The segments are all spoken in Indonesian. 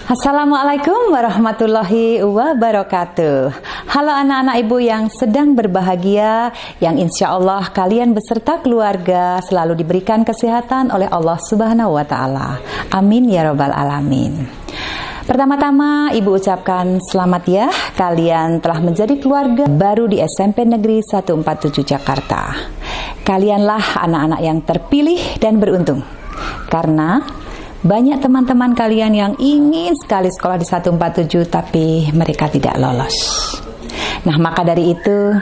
Assalamualaikum warahmatullahi wabarakatuh. Halo anak-anak ibu yang sedang berbahagia, yang insya Allah kalian beserta keluarga selalu diberikan kesehatan oleh Allah Subhanahu wa Ta'ala. Amin ya Rabbal Alamin. Pertama-tama ibu ucapkan selamat ya, kalian telah menjadi keluarga baru di SMP Negeri 147 Jakarta. Kalianlah anak-anak yang terpilih dan beruntung, karena banyak teman-teman kalian yang ingin sekali sekolah di 147 tapi mereka tidak lolos. Nah, maka dari itu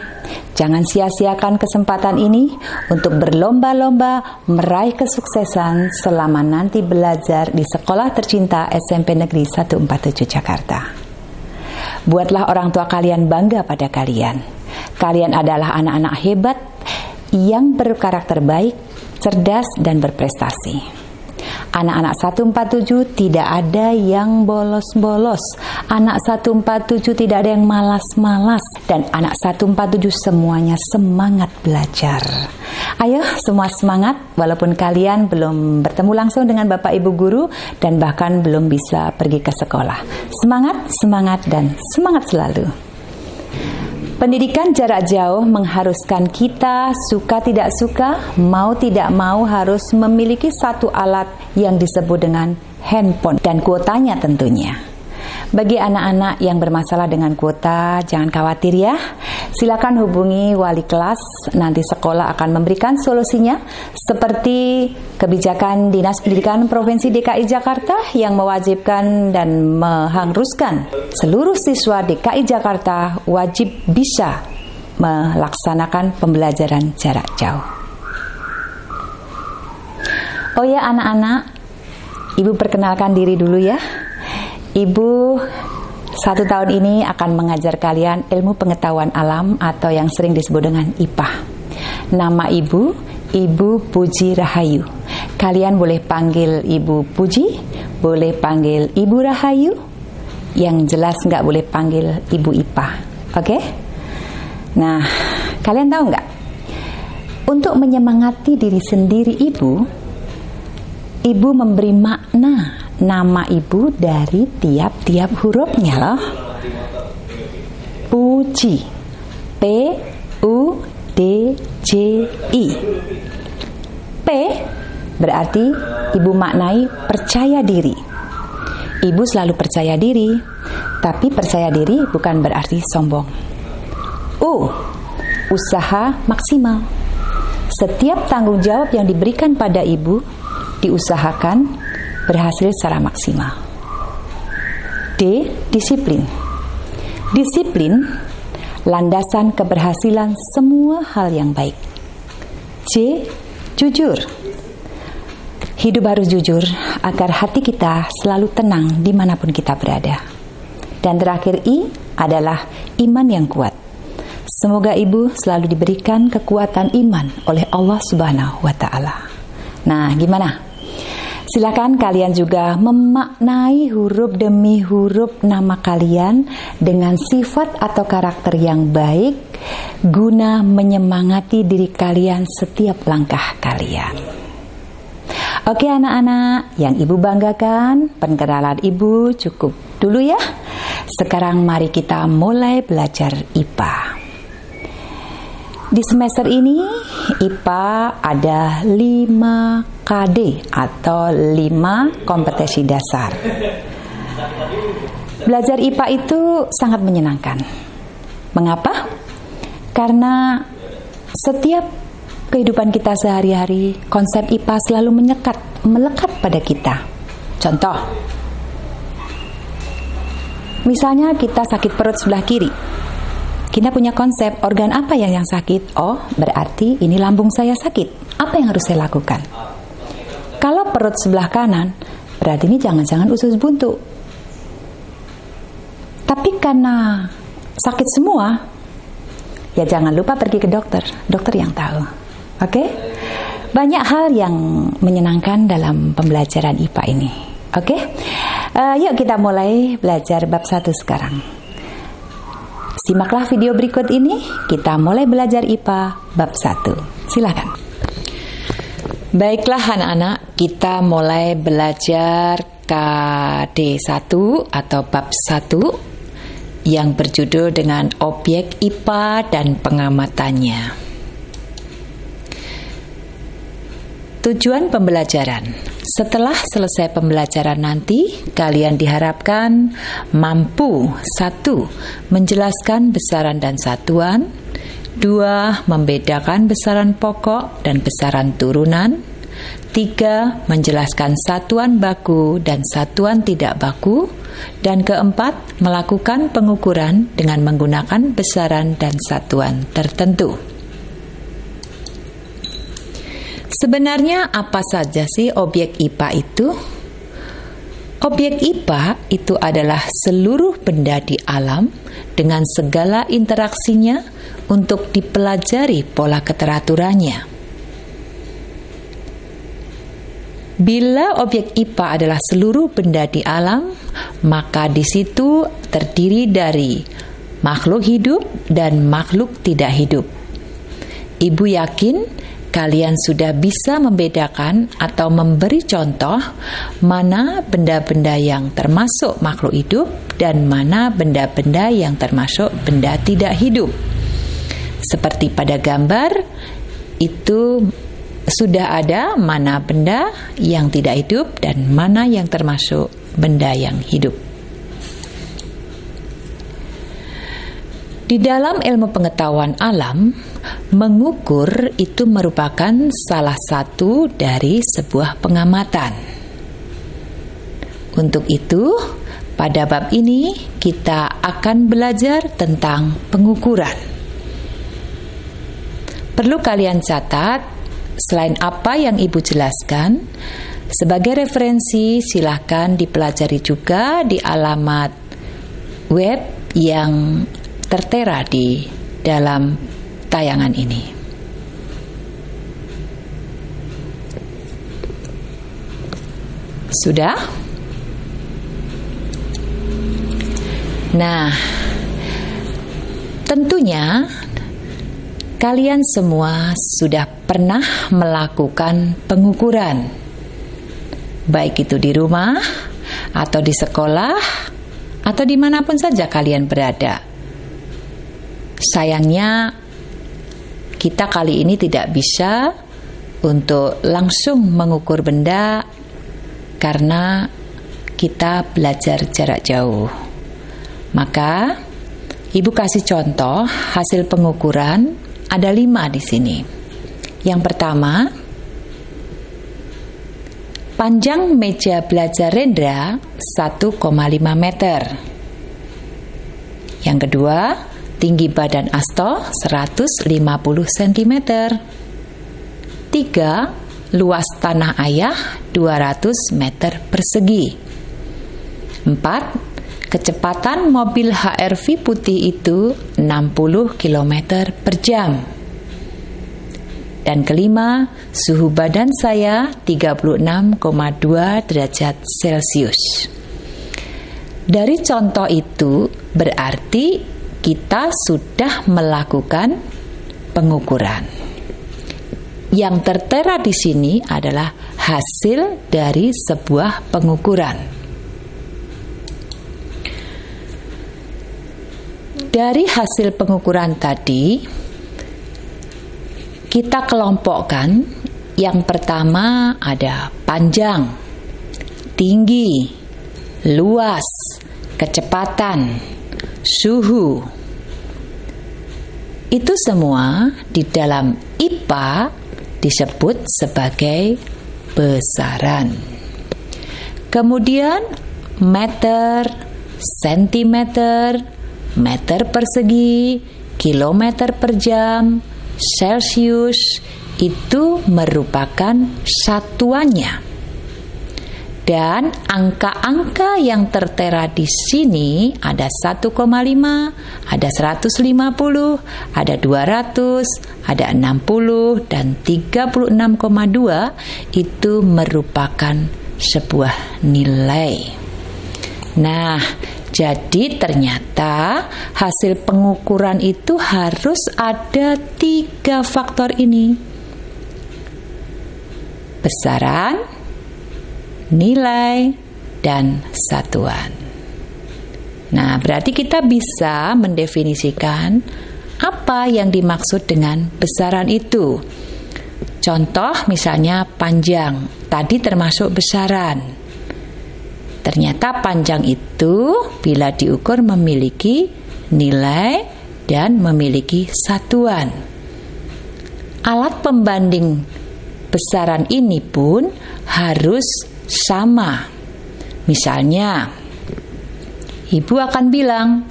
jangan sia-siakan kesempatan ini untuk berlomba-lomba meraih kesuksesan selama nanti belajar di sekolah tercinta SMP Negeri 147 Jakarta. Buatlah orang tua kalian bangga pada kalian. Kalian adalah anak-anak hebat yang berkarakter baik, cerdas, dan berprestasi. Anak-anak 147 tidak ada yang bolos-bolos. Anak 147 tidak ada yang malas-malas. Dan anak 147 semuanya semangat belajar. Ayo semua semangat, walaupun kalian belum bertemu langsung dengan Bapak Ibu Guru dan bahkan belum bisa pergi ke sekolah. Semangat, semangat, dan semangat selalu. Pendidikan jarak jauh mengharuskan kita suka tidak suka, mau tidak mau harus memiliki satu alat yang disebut dengan handphone dan kuotanya tentunya. Bagi anak-anak yang bermasalah dengan kuota, jangan khawatir ya. Silakan hubungi wali kelas, nanti sekolah akan memberikan solusinya, seperti kebijakan Dinas Pendidikan Provinsi DKI Jakarta yang mewajibkan dan mengharuskan seluruh siswa DKI Jakarta wajib bisa melaksanakan pembelajaran jarak jauh. Oh ya anak-anak, ibu perkenalkan diri dulu ya. Ibu 1 tahun ini akan mengajar kalian ilmu pengetahuan alam atau yang sering disebut dengan IPA. Nama ibu, Ibu Puji Rahayu. Kalian boleh panggil Ibu Puji, boleh panggil Ibu Rahayu, yang jelas nggak boleh panggil Ibu IPA. Oke? Nah, kalian tahu nggak? Untuk menyemangati diri sendiri ibu memberi makna nama ibu dari tiap-tiap hurufnya loh. Puji, P-U-D-J-I. P berarti ibu maknai percaya diri. Ibu selalu percaya diri, tapi percaya diri bukan berarti sombong. U, usaha maksimal. Setiap tanggung jawab yang diberikan pada ibu diusahakan berhasil secara maksimal. D, disiplin. Disiplin landasan keberhasilan semua hal yang baik. J, jujur. Hidup harus jujur agar hati kita selalu tenang dimanapun kita berada. Dan terakhir I adalah iman yang kuat. Semoga ibu selalu diberikan kekuatan iman oleh Allah Subhanahu wa Ta'ala. Nah, gimana? Silakan kalian juga memaknai huruf demi huruf nama kalian dengan sifat atau karakter yang baik guna menyemangati diri kalian setiap langkah kalian. Oke anak-anak, yang ibu banggakan, perkenalan ibu cukup dulu ya. Sekarang mari kita mulai belajar IPA. Di semester ini IPA ada 5 KD atau 5 kompetensi dasar. Belajar IPA itu sangat menyenangkan. Mengapa? Karena setiap kehidupan kita sehari-hari, konsep IPA selalu melekat pada kita. Contoh, misalnya kita sakit perut sebelah kiri. Kita punya konsep organ apa yang sakit? Oh, berarti ini lambung saya sakit. Apa yang harus saya lakukan? Kalau perut sebelah kanan, berarti ini jangan-jangan usus buntu. Tapi karena sakit semua, ya jangan lupa pergi ke dokter. Dokter yang tahu. Oke? Banyak hal yang menyenangkan dalam pembelajaran IPA ini. Oke? Yuk kita mulai belajar bab 1 sekarang. Simaklah video berikut ini, kita mulai belajar IPA bab 1. Silakan. Baiklah anak-anak, kita mulai belajar KD1 atau bab 1 yang berjudul dengan objek IPA dan pengamatannya. Tujuan pembelajaran. Setelah selesai pembelajaran nanti, kalian diharapkan mampu 1. Menjelaskan besaran dan satuan, 2. Membedakan besaran pokok dan besaran turunan, 3. Menjelaskan satuan baku dan satuan tidak baku, dan keempat, melakukan pengukuran dengan menggunakan besaran dan satuan tertentu. Sebenarnya apa saja sih objek IPA itu? Objek IPA itu adalah seluruh benda di alam dengan segala interaksinya untuk dipelajari pola keteraturannya. Bila objek IPA adalah seluruh benda di alam, maka di situ terdiri dari makhluk hidup dan makhluk tidak hidup. Ibu yakin kalian sudah bisa membedakan atau memberi contoh mana benda-benda yang termasuk makhluk hidup dan mana benda-benda yang termasuk benda tidak hidup. Seperti pada gambar, itu sudah ada mana benda yang tidak hidup dan mana yang termasuk benda yang hidup. Di dalam ilmu pengetahuan alam, mengukur itu merupakan salah satu dari sebuah pengamatan. Untuk itu, pada bab ini kita akan belajar tentang pengukuran. Perlu kalian catat, selain apa yang Ibu jelaskan, sebagai referensi silakan dipelajari juga di alamat web yang tertera di dalam tayangan ini. Sudah? Nah, tentunya kalian semua sudah pernah melakukan pengukuran, baik itu di rumah atau di sekolah atau dimanapun saja kalian berada. Sayangnya kita kali ini tidak bisa untuk langsung mengukur benda karena kita belajar jarak jauh. Maka Ibu kasih contoh hasil pengukuran, ada 5 di sini. Yang pertama, panjang meja belajar Rendra 1,5 meter. Yang kedua, tinggi badan Asto 150 cm. 3. Luas tanah ayah 200 meter persegi. 4. Kecepatan mobil HR-V putih itu 60 km per jam. Dan kelima, suhu badan saya 36,2 derajat Celcius. Dari contoh itu berarti kita sudah melakukan pengukuran. Yang tertera di sini adalah hasil dari sebuah pengukuran. Dari hasil pengukuran tadi, kita kelompokkan. Yang pertama ada panjang, tinggi, luas, kecepatan, suhu. Itu semua di dalam IPA disebut sebagai besaran. Kemudian meter, sentimeter, meter persegi, kilometer per jam, Celcius, itu merupakan satuannya. Dan angka-angka yang tertera di sini ada 1,5, ada 150, ada 200, ada 60, dan 36,2 itu merupakan sebuah nilai. Nah, jadi ternyata hasil pengukuran itu harus ada 3 faktor ini. Besaran, nilai, dan satuan. Nah, berarti kita bisa mendefinisikan apa yang dimaksud dengan besaran itu. Contoh misalnya panjang, tadi termasuk besaran. Ternyata panjang itu bila diukur memiliki nilai dan memiliki satuan. Alat pembanding besaran ini pun harus sama. Misalnya, ibu akan bilang,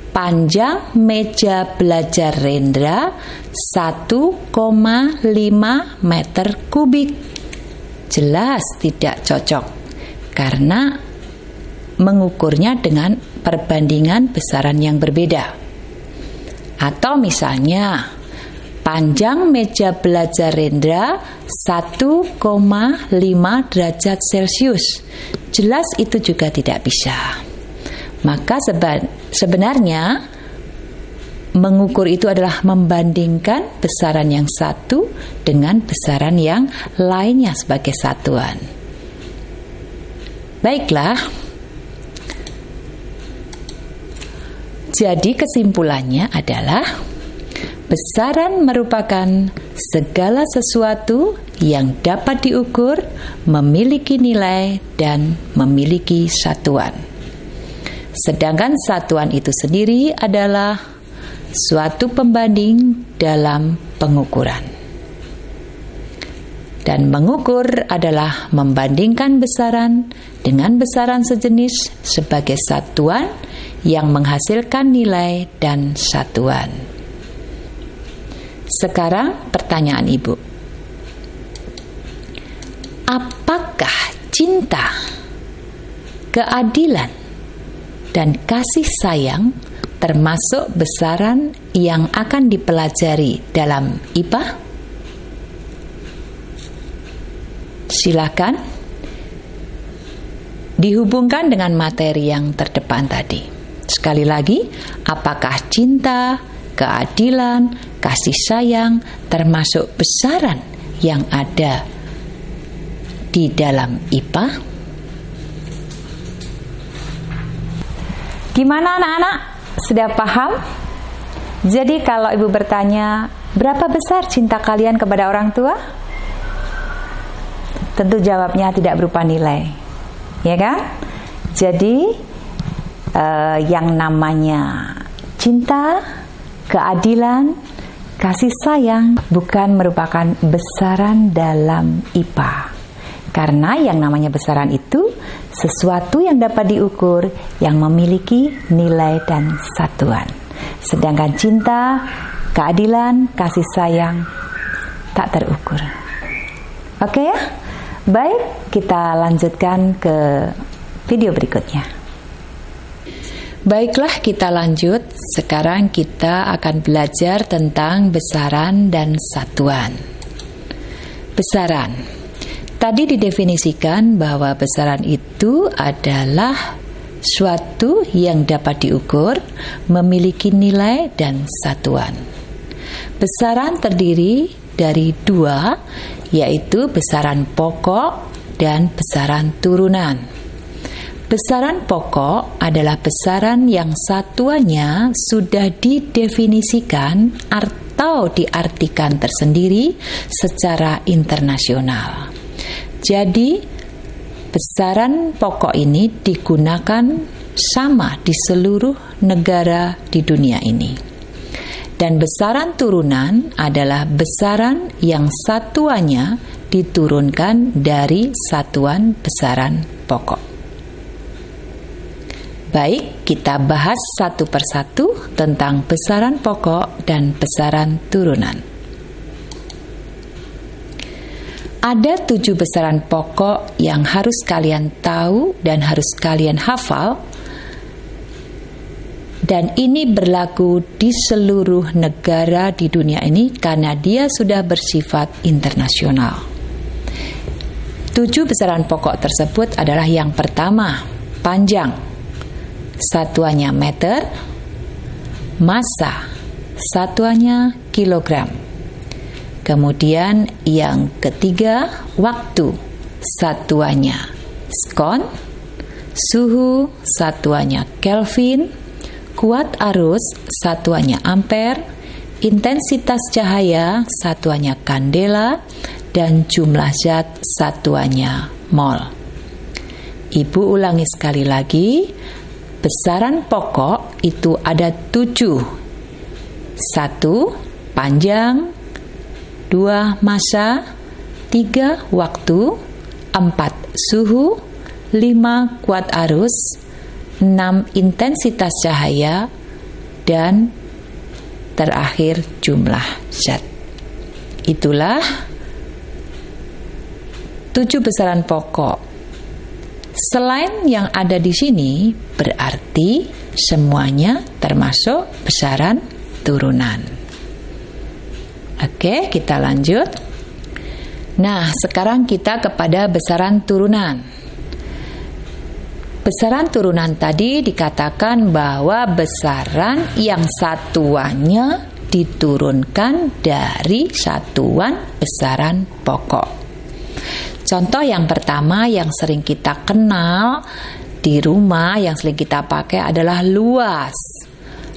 panjang meja belajar Rendra 1,5 meter kubik. Jelas tidak cocok, karena mengukurnya dengan perbandingan besaran yang berbeda. Atau misalnya, panjang meja belajar Rendra 1,5 derajat Celcius. Jelas itu juga tidak bisa. Maka sebenarnya mengukur itu adalah membandingkan besaran yang satu dengan besaran yang lainnya sebagai satuan. Baiklah. Jadi kesimpulannya adalah besaran merupakan segala sesuatu yang dapat diukur, memiliki nilai, dan memiliki satuan. Sedangkan satuan itu sendiri adalah suatu pembanding dalam pengukuran. Dan mengukur adalah membandingkan besaran dengan besaran sejenis sebagai satuan yang menghasilkan nilai dan satuan. Sekarang pertanyaan ibu. Apakah cinta, keadilan, dan kasih sayang termasuk besaran yang akan dipelajari dalam IPA? Silakan dihubungkan dengan materi yang terdepan tadi. Sekali lagi, apakah cinta, keadilan, kasih sayang termasuk besaran yang ada di dalam IPA? Gimana anak-anak? Sudah paham? Jadi kalau ibu bertanya, berapa besar cinta kalian kepada orang tua? Tentu jawabnya tidak berupa nilai, ya kan? Jadi yang namanya cinta, keadilan, kasih sayang bukan merupakan besaran dalam IPA. Karena yang namanya besaran itu sesuatu yang dapat diukur, yang memiliki nilai dan satuan. Sedangkan cinta, keadilan, kasih sayang tak terukur. Oke ya? Baik, kita lanjutkan ke video berikutnya. Baiklah, kita lanjut. Sekarang kita akan belajar tentang besaran dan satuan. Besaran. Tadi didefinisikan bahwa besaran itu adalah suatu yang dapat diukur, memiliki nilai dan satuan. Besaran terdiri dari dua, yaitu besaran pokok dan besaran turunan. Besaran pokok adalah besaran yang satuannya sudah didefinisikan atau diartikan tersendiri secara internasional. Jadi, besaran pokok ini digunakan sama di seluruh negara di dunia ini. Dan besaran turunan adalah besaran yang satuannya diturunkan dari satuan besaran pokok. Baik, kita bahas satu persatu tentang besaran pokok dan besaran turunan. Ada 7 besaran pokok yang harus kalian tahu dan harus kalian hafal, dan ini berlaku di seluruh negara di dunia ini karena dia sudah bersifat internasional. 7 besaran pokok tersebut adalah yang pertama, panjang. Satuannya meter, massa, satuannya kilogram. Kemudian yang ketiga, waktu, satuannya skon, suhu satuannya Kelvin, kuat arus satuannya ampere, intensitas cahaya satuannya kandela, dan jumlah zat satuannya mol. Ibu ulangi sekali lagi, besaran pokok itu ada 7. 1. Panjang, 2. Massa, 3. Waktu, 4. Suhu, 5. Kuat arus, 6. Intensitas cahaya, dan terakhir jumlah zat. Itulah 7 besaran pokok. Selain yang ada di sini, berarti semuanya termasuk besaran turunan. Oke, kita lanjut. Nah, sekarang kita kepada besaran turunan. Besaran turunan tadi dikatakan bahwa besaran yang satuannya diturunkan dari satuan besaran pokok. Contoh yang pertama yang sering kita kenal di rumah, yang sering kita pakai adalah luas.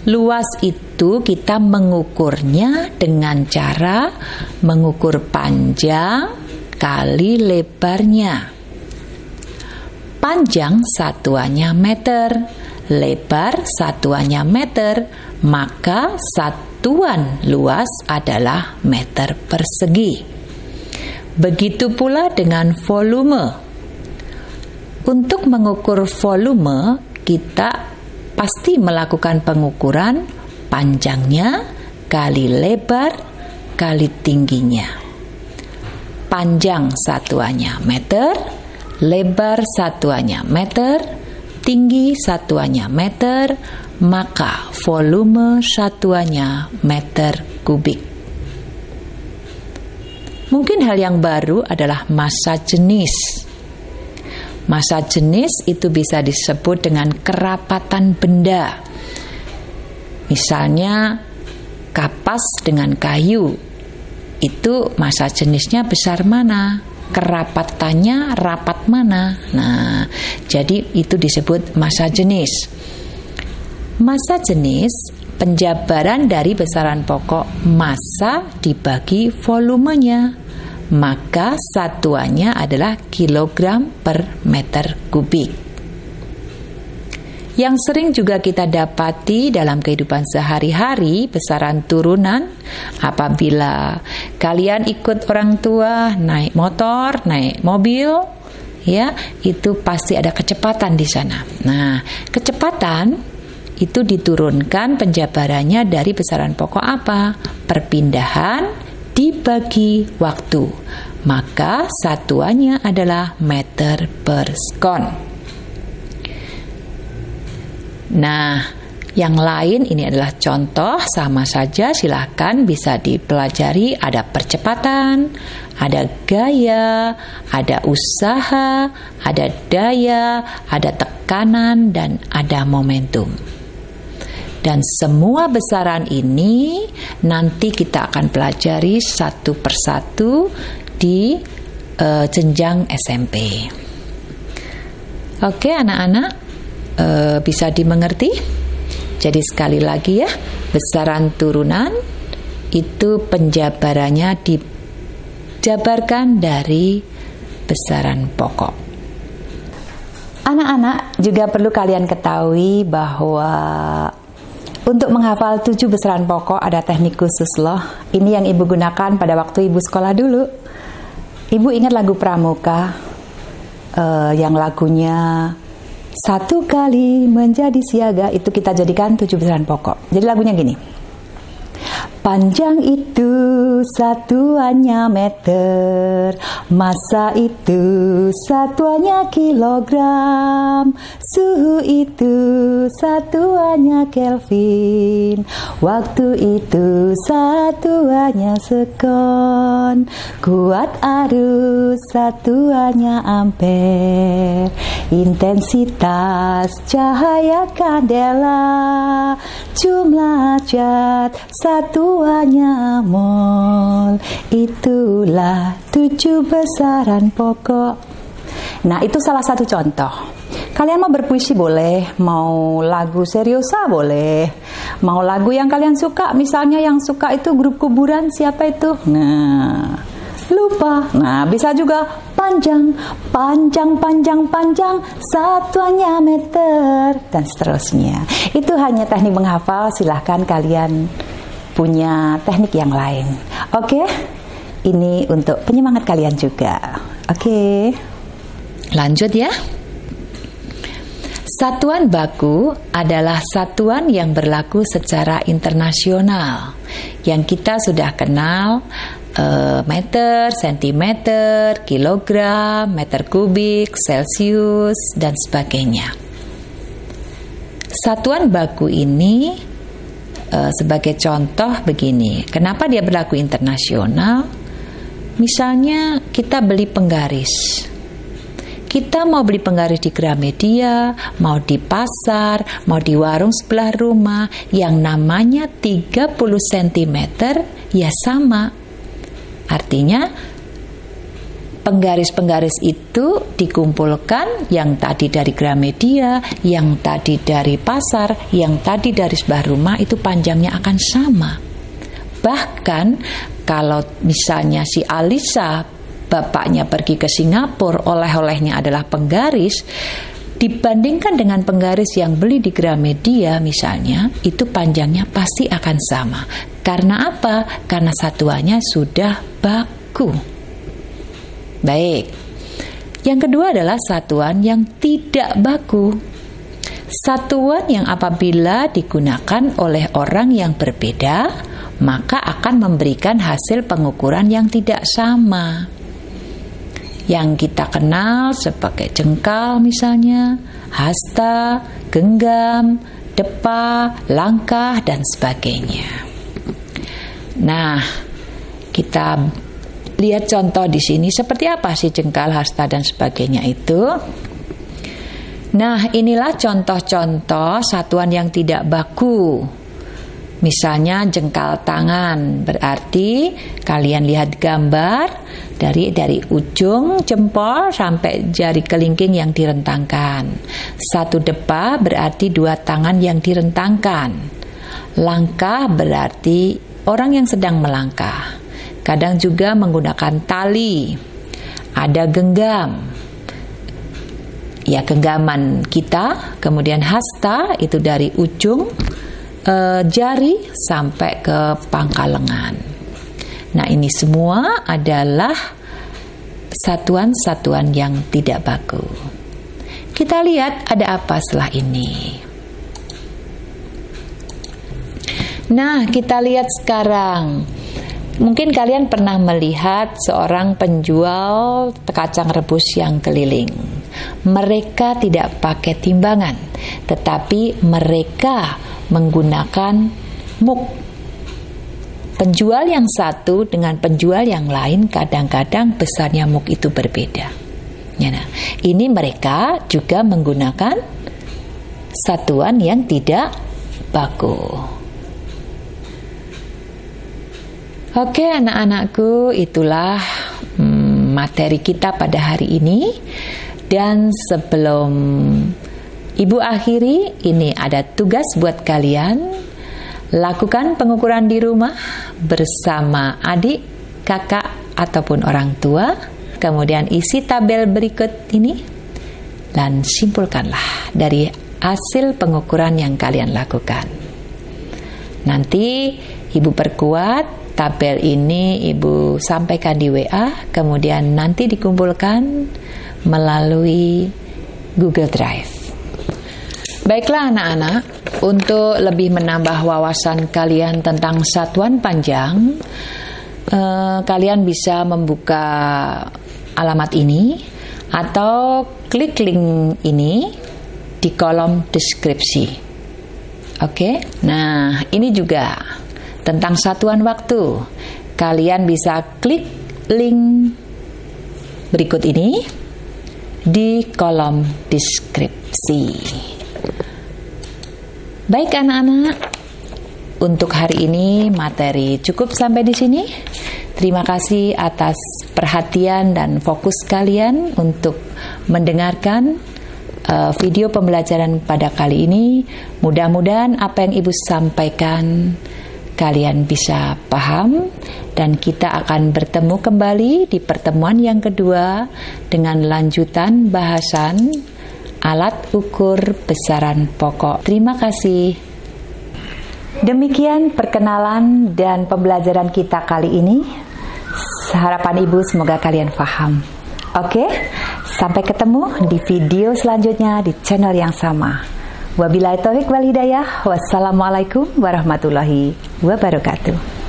Luas itu kita mengukurnya dengan cara mengukur panjang kali lebarnya. Panjang satuannya meter, lebar satuannya meter, maka satuan luas adalah meter persegi. Begitu pula dengan volume. Untuk mengukur volume, kita pasti melakukan pengukuran panjangnya kali lebar kali tingginya. Panjang satuannya meter, lebar satuannya meter, tinggi satuannya meter, maka volume satuannya meter kubik. Mungkin hal yang baru adalah massa jenis. Massa jenis itu bisa disebut dengan kerapatan benda. Misalnya kapas dengan kayu, itu massa jenisnya besar mana? Kerapatannya rapat mana? Nah, jadi itu disebut massa jenis. Massa jenis penjabaran dari besaran pokok massa dibagi volumenya, maka satuannya adalah kilogram per meter kubik. Yang sering juga kita dapati dalam kehidupan sehari-hari besaran turunan apabila kalian ikut orang tua naik motor, naik mobil, ya, itu pasti ada kecepatan di sana. Nah, kecepatan itu diturunkan penjabarannya dari besaran pokok apa? Perpindahan dibagi waktu. Maka satuannya adalah meter per sekon. Nah, yang lain ini adalah contoh, sama saja, silahkan bisa dipelajari. Ada percepatan, ada gaya, ada usaha, ada daya, ada tekanan, dan ada momentum. Dan semua besaran ini nanti kita akan pelajari satu persatu di jenjang SMP. Oke, anak-anak, bisa dimengerti? Jadi sekali lagi ya, besaran turunan itu penjabarannya dijabarkan dari besaran pokok. Anak-anak juga perlu kalian ketahui bahwa untuk menghafal 7 besaran pokok ada teknik khusus loh. Ini yang Ibu gunakan pada waktu Ibu sekolah dulu. Ibu ingat lagu Pramuka yang lagunya satu kali menjadi siaga, itu kita jadikan 7 besaran pokok. Jadi lagunya gini. Panjang itu satuannya meter, massa itu satuannya kilogram, suhu itu satuannya Kelvin, waktu itu satuannya sekon, kuat arus satuannya ampere, intensitas cahaya kandela, jumlah zat satuannya mol. Itulah 7 besaran pokok. Nah, itu salah satu contoh. Kalian mau berpuisi boleh, mau lagu seriosa boleh, mau lagu yang kalian suka, misalnya yang suka itu grup kuburan, siapa itu? Nah, lupa. Nah, bisa juga panjang, satuannya meter, dan seterusnya. Itu hanya teknik menghafal, silahkan kalian punya teknik yang lain. Oke? Ini untuk penyemangat kalian juga. Oke. Lanjut ya. Satuan baku adalah satuan yang berlaku secara internasional, yang kita sudah kenal, meter, sentimeter, kilogram, meter kubik, celcius, dan sebagainya. Satuan baku ini sebagai contoh begini, kenapa dia berlaku internasional? Misalnya kita beli penggaris. Kita mau beli penggaris di Gramedia, mau di pasar, mau di warung sebelah rumah, yang namanya 30 cm ya sama. Artinya penggaris-penggaris itu dikumpulkan, yang tadi dari Gramedia, yang tadi dari pasar, yang tadi dari sebelah rumah, itu panjangnya akan sama. Bahkan kalau misalnya si Alisa, bapaknya pergi ke Singapura, oleh-olehnya adalah penggaris, dibandingkan dengan penggaris yang beli di Gramedia misalnya, itu panjangnya pasti akan sama. Karena apa? Karena satuannya sudah baku. Baik. Yang kedua adalah satuan yang tidak baku. Satuan yang apabila digunakan oleh orang yang berbeda, maka akan memberikan hasil pengukuran yang tidak sama. Yang kita kenal sebagai jengkal misalnya, hasta, genggam, depa, langkah, dan sebagainya. Nah, kita lihat contoh di sini seperti apa sih jengkal, hasta, dan sebagainya itu. Nah, inilah contoh-contoh satuan yang tidak baku. Misalnya jengkal tangan, berarti kalian lihat gambar dari ujung jempol sampai jari kelingking yang direntangkan. Satu depa berarti dua tangan yang direntangkan. Langkah berarti orang yang sedang melangkah. Kadang juga menggunakan tali. Ada genggam, ya genggaman kita. Kemudian hasta itu dari ujung jari sampai ke pangkal lengan. Nah, ini semua adalah satuan-satuan yang tidak baku. Kita lihat ada apa setelah ini. Nah, kita lihat sekarang. Mungkin kalian pernah melihat seorang penjual kacang rebus yang keliling. Mereka tidak pakai timbangan, tetapi mereka menggunakan muk. Penjual yang satu dengan penjual yang lain kadang-kadang besarnya muk itu berbeda. Ya, nah, ini mereka juga menggunakan satuan yang tidak baku. Oke, anak-anakku, itulah materi kita pada hari ini. Dan sebelum Ibu akhiri, ini ada tugas buat kalian. Lakukan pengukuran di rumah bersama adik, kakak, ataupun orang tua. Kemudian isi tabel berikut ini dan simpulkanlah dari hasil pengukuran yang kalian lakukan. Nanti Ibu perkuat tabel ini, Ibu sampaikan di WA, kemudian nanti dikumpulkan melalui Google Drive. Baiklah anak-anak, untuk lebih menambah wawasan kalian tentang satuan panjang, kalian bisa membuka alamat ini atau klik link ini di kolom deskripsi. Oke? Nah, ini juga tentang satuan waktu. Kalian bisa klik link berikut ini di kolom deskripsi. Baik anak-anak, untuk hari ini materi cukup sampai di sini. Terima kasih atas perhatian dan fokus kalian untuk mendengarkan video pembelajaran pada kali ini. Mudah-mudahan apa yang Ibu sampaikan kalian bisa paham, dan kita akan bertemu kembali di pertemuan yang kedua dengan lanjutan bahasan alat ukur besaran pokok. Terima kasih. Demikian perkenalan dan pembelajaran kita kali ini. Harapan Ibu semoga kalian paham. Oke, sampai ketemu di video selanjutnya di channel yang sama. Wabillahi taufiq wal hidayah. Wassalamualaikum warahmatullahi wabarakatuh.